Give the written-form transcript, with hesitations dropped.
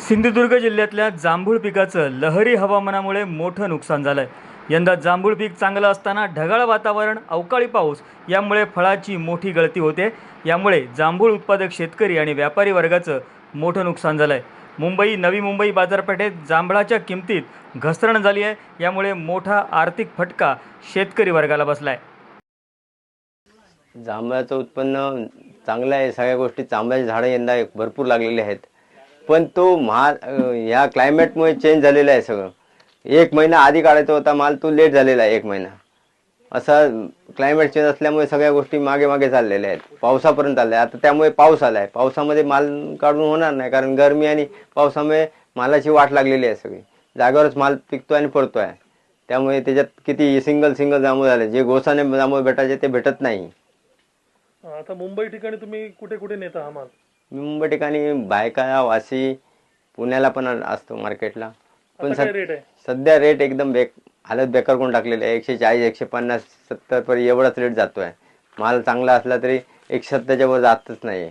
सिंधुदुर्ग जिल्ह्यातल्या जांभूळ पिकाचं लहरी हवामानामुळे मोठं नुकसान झालंय। यंदा जांभूळ पीक चांगलं असताना ढगाळ वातावरण, अवकाळी पाऊस यामुळे फळाची मोठी गळती होते। यामुळे जांभूळ उत्पादक शेतकरी आणि व्यापारी वर्गाचं मोठं नुकसान झालंय। मुंबई, नवी मुंबई बाजारपेठेत जांभळाच्या किमतीत घसरण झाली आहे। यामुळे मोठा आर्थिक फटका शेतकरी वर्गाला बसलाय। जांभळाचं उत्पन्न चांगलं आहे। सगळ्या गोष्टी, जांभळाची झाडं यंदा भरपूर लागलेली आहेत, पण तो ह्या क्लायमेटमुळे चेंज झालेला आहे सगळं। एक महिना आधी काढायचा होता माल, तो लेट झालेला आहे एक महिना। असा क्लायमेट चेंज असल्यामुळे सगळ्या गोष्टी मागे मागे चाललेल्या आहेत, पावसापर्यंत आल्या। आता त्यामुळे पाऊस आला आहे, पावसामध्ये माल काढून होणार नाही, कारण गरमी आणि पावसामुळे मालाची वाट लागलेली आहे। सगळी जागेवरच माल पिकतो आणि पडतो आहे। त्यामुळे त्याच्यात किती सिंगल जांभूळ झाले, जे गोसाने जांभूळ भेटायचे ते भेटत नाही। आता मुंबई ठिकाणी तुम्ही कुठे कुठे नेता हा माल? मुंबई ठिकाणी बायका, वाशी, पुण्याला पण असतो मार्केटला। पण आता काय रेट आहे? सध्या रेट एकदम हालत बेकार करून टाकलेली आहे। 140, 150, 70 पर्यंत एवढाच रेट जातोय। माल चांगला असला तरी 170च्या वर जातच नाही।